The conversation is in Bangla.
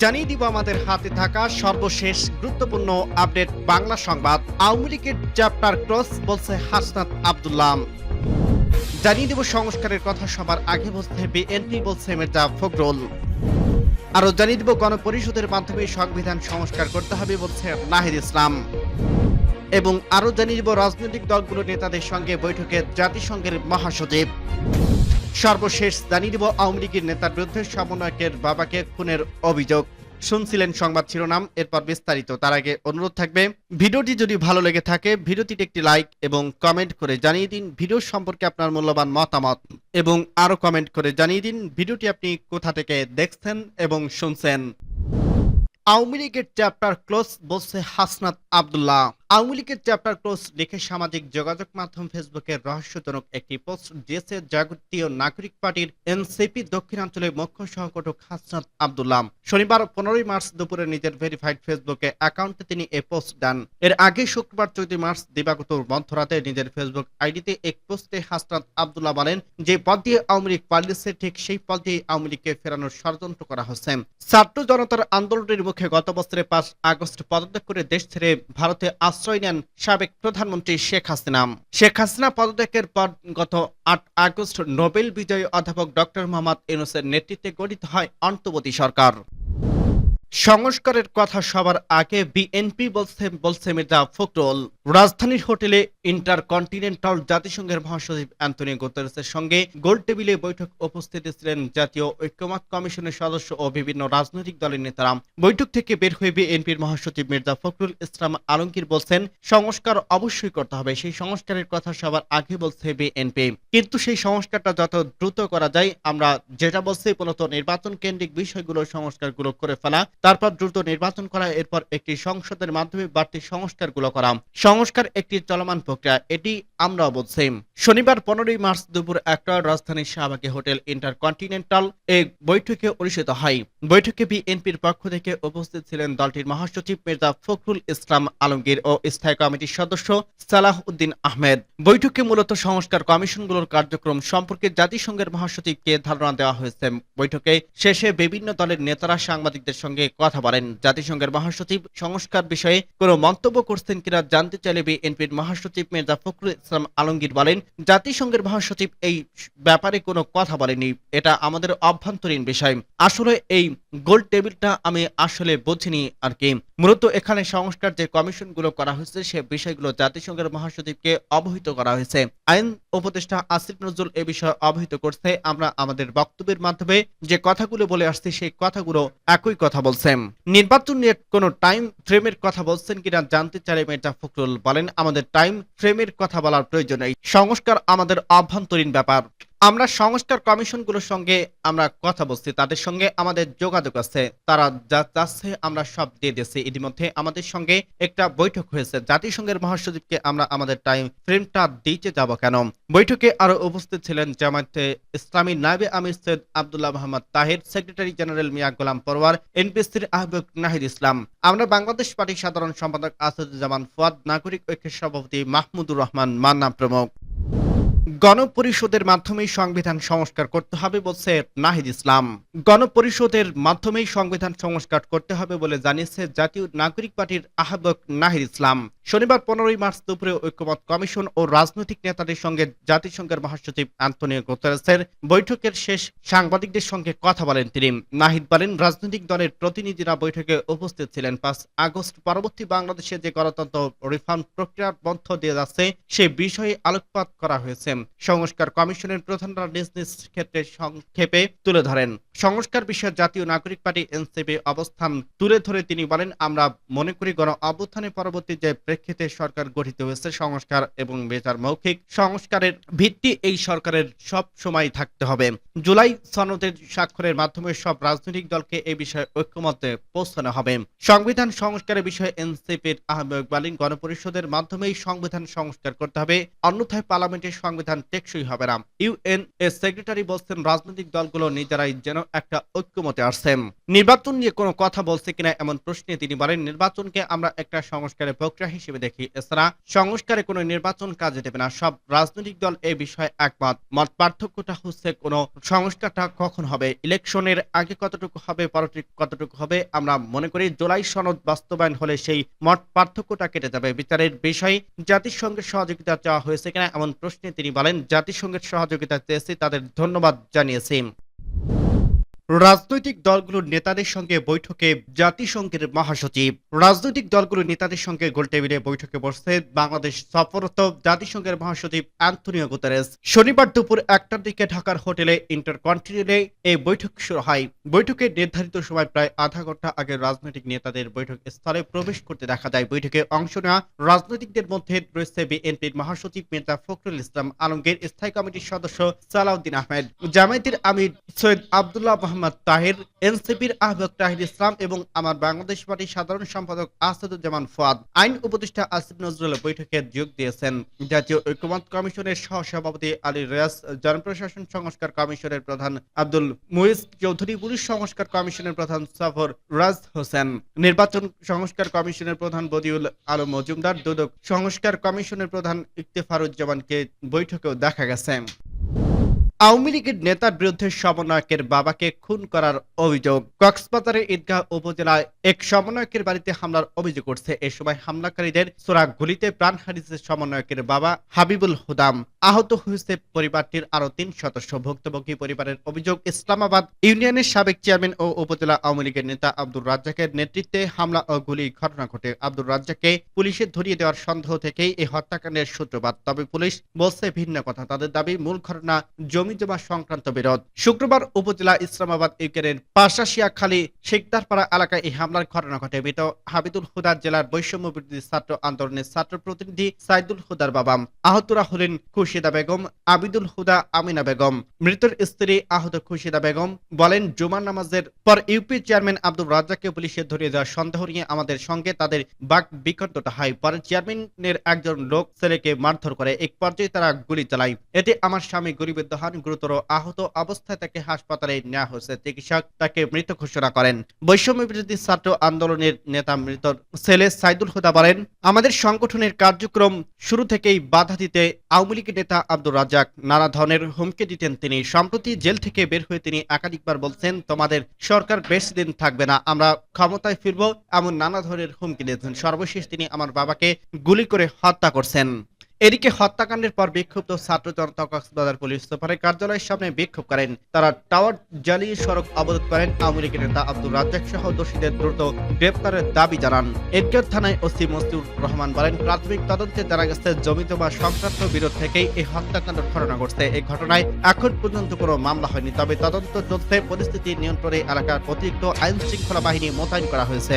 জানিয়ে দিব আমাদের হাতে থাকা সর্বশেষ গুরুত্বপূর্ণ আপডেট বাংলা সংবাদ। আওয়ামী লীগের চ্যাপ্টার ক্লোজ বলছে হাসনাত আব্দুল্লাহ। জানিয়ে দিব সংস্কারের কথা সবার আগে বলছে বিএনপি, বলছে মির্জা ফখরুল। আরো জানিয়ে দিব গণপরিষদের মাধ্যমে সংবিধান সংস্কার করতে হবে বলছে নাহিদ ইসলাম। এবং আরো জানিয়ে দিব রাজনৈতিক দলগুলোর নেতাদের সঙ্গে বৈঠকে জাতিসংঘের মহাসচিব। সর্বশেষ জানিয়ে দিব আওয়ামী লীগের নেতার বিরুদ্ধে সমন্বয়কের বাবাকে খুনের অভিযোগ। শুনছিলেন সংবাদ শিরোনাম, এরপর বিস্তারিত। তার আগে অনুরোধ থাকবে, ভিডিওটি যদি ভালো লেগে থাকে ভিডিওটিতে একটি লাইক এবং কমেন্ট করে জানিয়ে দিন ভিডিও সম্পর্কে আপনার মূল্যবান মতামত, এবং আরো কমেন্ট করে জানিয়ে দিন ভিডিওটি আপনি কোথা থেকে দেখছেন এবং শুনছেন। আওয়ামী লীগের চ্যাপ্টার ক্লোজ বলছে হাসনাত আব্দুল্লাহ। আওয়ামী লীগের চ্যাপ্টার ক্লোজ লিখে সামাজিক যোগাযোগ মাধ্যম ফেসবুকে রহস্যজনক একটি পোস্ট দিয়েছে জাতীয় নাগরিক পার্টির এনসিপি দক্ষিণাঞ্চলের মুখ্য সহকটক হাসনাত আব্দুল্লাহ। শনিবার 15 মার্চ দুপুরে নিজের ভেরিফাইড ফেসবুকে অ্যাকাউন্টে তিনি এই পোস্ট দেন। এর আগে শুক্রবার 14 মার্চ দিবাগত মধ্যরাতে নিজের ফেসবুক আইডিতে এক পোস্টে হাসনাত আব্দুল্লাহ বলেন, যে পথ দিয়ে আওয়ামী লীগ পালিয়েছে ঠিক সেই পথ দিয়ে আওয়ামী লীগকে ফেরানোর ষড়যন্ত্র করা হচ্ছে। ছাত্র জনতার আন্দোলনের মুখে গত বছরের 5 আগস্ট পদত্যাগ করে দেশ ছেড়ে ভারতে আশ্রয় নেন সাবেক প্রধানমন্ত্রী শেখ হাসিনা। শেখ হাসিনা পদত্যাগের পর গত 8 আগস্ট নোবেল বিজয়ী অধ্যাপক ডক্টর মোহাম্মদ ইউনূসের নেতৃত্বে গঠিত হয় অন্তর্বর্তী সরকার। সংস্কারের কথা সবার আগে বিএনপি বলছে মির্জা ফখরুল। রাজধানীর হোটেলে ইন্টারকন্টিনেন্টাল জাতিসংঘের মহাসচিব অ্যান্টনিও গুতেরেসের সঙ্গে গোল টেবিলে বৈঠক উপস্থিত ছিলেন জাতীয় ঐক্যমত্য কমিশনের সদস্য ও বিভিন্ন রাজনৈতিক দলের নেতারা। বৈঠক থেকে বের হয়ে বিএনপির মহাসচিব মির্জা ফখরুল ইসলাম আলমগীর বলছেন, সংস্কার অবশ্যই করতে হবে, সেই সংস্কারের কথা সবার আগে বলছে বিএনপি, কিন্তু সেই সংস্কারটা যত দ্রুত করা যায়, আমরা যেটা বলছি মূলত নির্বাচন কেন্দ্রিক বিষয়গুলো সংস্কারগুলো করে ফেলা, তারপর দ্রুত নির্বাচন করা, এরপর একটি সংসদের মাধ্যমে বাড়তি সংস্কারগুলো করা। সংস্কার একটি চলমান প্রক্রিয়া, এটি আমরা বলছি। শনিবার 15 মার্চ দুপুর 1টায় রাজধানীর শাহবাগে হোটেল ইন্টারকন্টিনেন্টাল এক বৈঠকে অনুষ্ঠিত হয়। বৈঠকে বিএনপির পক্ষ থেকে উপস্থিত ছিলেন দলটির মহাসচিব মির্জা ফখরুল ইসলাম আলমগীর ও স্থায়ী কমিটির সদস্য সালাহ উদ্দিন আহমেদ। বৈঠকে মূলত সংস্কার কমিশনগুলোর কার্যক্রম সম্পর্কে জাতিসংঘের মহাসচিবকে ধারণা দেওয়া হয়েছে। বৈঠকে শেষে বিভিন্ন দলের নেতারা সাংবাদিকদের সঙ্গে কথা বলেন। জাতিসংঘের মহাসচিব সংস্কার বিষয়ে কোনো মন্তব্য করছেন কিনা জানতে চাইলে বিএনপির মহাসচিব মির্জা ফখরুল ইসলাম আলমগীর বলেন, জাতিসংঘের মহাসচিব এই ব্যাপারে কোনো কথা বলেনি, এটা আমাদের অভ্যন্তরীণ বিষয়। আসলে এই গোল টেবিলটা আমি আসলে বুঝিনি আর কি। মূলত এখানে সংস্কার যে কমিশনগুলো করা হয়েছে সে বিষয়গুলো জাতিসংঘের মহাসচিবকে অবহিত করা হয়েছে। আইন উপদেষ্টা আসিফ নজরুল এ বিষয়ে অবহিত করছে। আমরা আমাদের বক্তব্যের মাধ্যমে যে কথাগুলো বলে আসছি সেই কথাগুলো একই কথা বলছেন। নির্বাচন নিয়ে কোনো টাইম ফ্রেমের কথা বলছেন কিনা জানতে চাইলে মির্জা ফখরুল বলেন, আমাদের টাইম ফ্রেমের কথা বলার প্রয়োজন নেই, সংস্কার আমাদের অভ্যন্তরীণ ব্যাপার। আমরা সংস্কার কমিশনগুলোর সঙ্গে আমরা কথা বলছি, তাদের সঙ্গে আমাদের যোগাযোগ আছে, তারা যা চাচ্ছে আমরা সব দিয়ে দিচ্ছি। ইতিমধ্যে আমাদের সঙ্গে একটা বৈঠক হয়েছে, জাতিসংঘের মহাসচিবকে আমরা আমাদের টাইম ফ্রেমটা দিতে যাব কেন? বৈঠকে আরো উপস্থিত ছিলেন জামায়াতে ইসলামী নায়েবে আমির সৈয়দ আব্দুল্লাহ মোহাম্মদ তাহের, সেক্রেটারি জেনারেল মিয়া গোলাম পরওয়ার, এনপিসির আহ্বায়ক নাহিদ ইসলাম, আমরা বাংলাদেশ পার্টির সাধারণ সম্পাদক আসাদুজ্জামান ফুয়াদ, নাগরিক ঐক্যের সভাপতি মাহমুদুর রহমান মান্না প্রমুখ। গণপরিষদের মাধ্যমেই সংবিধান সংস্কার করতে হবে বলছে নাহিদ ইসলাম। গণপরিষদের মাধ্যমেই সংবিধান সংস্কার করতে হবে বলে জানিয়েছে জাতীয় নাগরিক পার্টির আহ্বায়ক নাহিদ ইসলাম। শনিবার 15 মার্চ দুপুরে ঐক্যমত্য কমিশন ও রাজনৈতিক নেতাদের সঙ্গে জাতিসংঘের মহাসচিব অ্যান্টনিও গুতেরেসের বৈঠকের শেষ সাংবাদিকদের সঙ্গে কথা বলেন তিনি। নাহিদ বলেন, রাজনৈতিক দলের প্রতিনিধিরা বৈঠকে উপস্থিত ছিলেন। 5 আগস্ট পরবর্তী বাংলাদেশে যে গণতন্ত্র রিফর্ম প্রক্রিয়া বন্ধ দিয়ে যাচ্ছে সে বিষয়ে আলোকপাত করা হয়েছে। সংস্কার কমিশনের প্রধানরা নিজ নিজ ক্ষেত্রে সংক্ষেপে তুলে ধরেন। সংস্কার বিষয়ে জাতীয় নাগরিক পার্টি এনসিপি অবস্থান তুলে ধরে তিনি বলেন, আমরা মনে করি গণ অভ্যুত্থানের পরবর্তী যে প্রেক্ষিতে সরকার গঠিত হয়েছে, সংস্কার এবং বিচার মৌখিক সংস্কারের ভিত্তি এই সরকারের সব সময় থাকতে হবে। জুলাই সনদের স্বাক্ষরের মাধ্যমে সব রাজনৈতিক দলকে এই বিষয়ে ঐক্যমত্যে পৌঁছানো হবে। সংবিধান সংস্কারের বিষয়ে এনসিপির আহ্বায়ক বলেন, গণপরিষদের মাধ্যমেই সংবিধান সংস্কার করতে হবে, অন্যথায় পার্লামেন্টের সংবিধান সংবিধান টেকসই হবে না। ইউএন সেক্রেটারি বলছেন রাজনৈতিক দলগুলো নিজেরাই যেন একটা ঐক্যমতে আসছেন। নির্বাচন নিয়ে কোনো কথা বলছে কিনা এমন প্রশ্নে তিনি বলেন, নির্বাচনকে আমরা একটা সংস্কারের প্রক্রিয়া হিসেবে দেখি, এছাড়া সংস্কারে কোনো নির্বাচন কাজে দেবে না। সব রাজনৈতিক দল এই বিষয়ে একমত। মত পার্থক্যটা হচ্ছে কোনো সংস্কারটা কখন হবে, ইলেকশনের আগে কতটুকু হবে, পরবর্তী কতটুকু হবে। আমরা মনে করি জুলাই সনদ বাস্তবায়ন হলে সেই মত পার্থক্যটা কেটে যাবে। বিচারের বিষয়ে জাতিসংঘের সহযোগিতা চাওয়া হয়েছে কিনা এমন প্রশ্নে তিনি বলেন, জাতিসংঘের সহযোগিতা চেয়েছি, তাদের ধন্যবাদ জানিয়েছি। রাজনৈতিক দলগুলোর নেতাদের সঙ্গে বৈঠকে জাতিসংঘের মহাসচিব। রাজনৈতিক দলগুলোর নেতাদের সঙ্গে গোলটেবিলে বৈঠকে বসছে বাংলাদেশ সফররত জাতিসংঘের মহাসচিব অ্যান্টনিও গুতেরেস। শনিবার দুপুর 1টার দিকে ঢাকার হোটেলে ইন্টারকন্টিনেন্টালে এই বৈঠক শুরু হয়। বৈঠকে নির্ধারিত সময় প্রায় আধা ঘন্টা আগে রাজনৈতিক নেতাদের বৈঠক স্থলে প্রবেশ করতে দেখা যায়। বৈঠকে অংশ নেওয়া রাজনৈতিকদের মধ্যে রয়েছে বিএনপির মহাসচিব মির্জা ফখরুল ইসলাম আলমগীর, স্থায়ী কমিটির সদস্য সালাউদ্দিন আহমেদ, জামায়াতের আমির সৈয়দ আব্দুল্লাহ মোহাম্মদ তাহের, এনসিপির আহ্বায়ক তাহির ইসলাম এবং আমার বাংলাদেশ পার্টির সাধারণ সম্পাদক আসাদুজ্জামান ফুয়াদ। আইন উপদেষ্টা আসিফ নজরুল বৈঠকে যোগ দিয়েছেন। জাতীয় ঐক্যমত্য কমিশনের সহসভাপতি আলী রিয়াজ, জনপ্রশাসন সংস্কার কমিশনের প্রধান আব্দুল মুইজ চৌধুরী, পুলিশ সংস্কার কমিশনের প্রধান সফর রাজ হোসেন, নির্বাচন সংস্কার কমিশনের প্রধান বদিউল আলম মজুমদার, দুদক সংস্কার কমিশনের প্রধান ইফতেখারুজ্জামানকে বৈঠকেও দেখা গেছে। আওয়ামী লীগের নেতার বিরুদ্ধে সমন্বয়কের বাবাকে খুন করার অভিযোগ। কক্সবাজারের ঈদগাহ উপজেলায় এক সমন্বয়কের বাড়িতে হামলার অভিযোগ উঠছে। এ সময় হামলাকারীদের ছোড়া গুলিতে প্রাণ হারিয়েছে সমন্বয়কের বাবা হাবিবুল হুদাম। আহত হয়েছে পরিবারটির আরো 3 সদস্য। ভুক্তভোগী পরিবারের অভিযোগ, ইসলামাবাদ ইউনিয়নের সাবেক চেয়ারম্যান ও উপজেলা আওয়ামী লীগের নেতা আব্দুর রাজ্জাকের নেতৃত্বে হামলা ও গুলি ঘটনা ঘটে। আব্দুর রাজ্জাককে পুলিশে ধরিয়ে দেওয়ার সন্দেহ থেকেই এই হত্যাকাণ্ডের সূত্রপাত। তবে পুলিশ বলছে ভিন্ন কথা। তাদের দাবি মূল ঘটনা জমি জমা সংক্রান্ত বিরোধ। শুক্রবার উপজেলা ইসলামাবাদ ইউকেরের পাশাশিয়াখালী শেখদারপাড়া এলাকায় এই হামলার ঘটনা ঘটে। মৃত হাবিবুল হুদার জেলার বৈষম্য বিরোধী ছাত্র আন্দোলনের ছাত্র প্রতিনিধি সাইদুল হুদার বাবা। আহতরা হলেন খুশিদা বেগম, আবিদুল হুদা, আমিনা বেগম। মৃতের স্ত্রী আহত খুশিদা বেগম বলেন, জুমার নামাজের পর ইউপি চেয়ারম্যান আব্দুর রাজ্জাককে পুলিশে ধরিয়ে দেওয়ার সন্দেহ নিয়ে আমাদের সঙ্গে তাদের বাক বিকটটা হয়। পরে চেয়ারম্যানের একজন লোক ছেলেকে মারধর করে। এক পর্যায়ে তারা গুলি চালায়। এতে আমার স্বামী গুলিবিদ্ধ হন। গুরুতর আহত অবস্থায় তাকে হাসপাতালে নেওয়া হয়েছে। চিকিৎসক তাকে মৃত ঘোষণা করেন। বৈষম্য বিরোধী ছাত্র আন্দোলনের নেতা মৃত ছেলে সাইদুল হুদা বলেন, আমাদের সংগঠনের কার্যক্রম শুরু থেকেই বাধা দিতে আওয়ামী লীগের নেতা আব্দুর রাজ্জাক নানা ধরনের হুমকি দিতেন। তিনি সম্প্রতি জেল থেকে বের হয়ে তিনি একাধিকবার বলছেন, তোমাদের সরকার বেশি দিন থাকবে না, আমরা ক্ষমতায় ফিরবো, এমন নানা ধরনের হুমকি দিয়েছেন। সর্বশেষ তিনি আমার বাবাকে গুলি করে হত্যা করছেন। এদিকে হত্যাকাণ্ডের পর বিক্ষুব্ধ ছাত্র জনতা কক্সবাজার পুলিশ সুপারের কার্যালয়ের সামনে বিক্ষোভ করেন। তারা টাওয়ার জ্বালিয়ে সড়ক অবরোধ করেন। আওয়ামী লীগের নেতা আব্দুর রাজ্জাক সহ দোষীদের দ্রুত গ্রেপ্তারের দাবি জানান। ঈদগাহ থানায় ওসি মসিউর রহমান বলেন, প্রাথমিক তদন্তে জানা গেছে জমি জমা সংক্রান্ত বিরোধ থেকেই এই হত্যাকাণ্ডের ঘটনা ঘটছে। এই ঘটনায় এখন পর্যন্ত কোনো মামলা হয়নি, তবে তদন্ত চলছে। পরিস্থিতি নিয়ন্ত্রণে এলাকার অতিরিক্ত আইন শৃঙ্খলা বাহিনী মোতায়েন করা হয়েছে।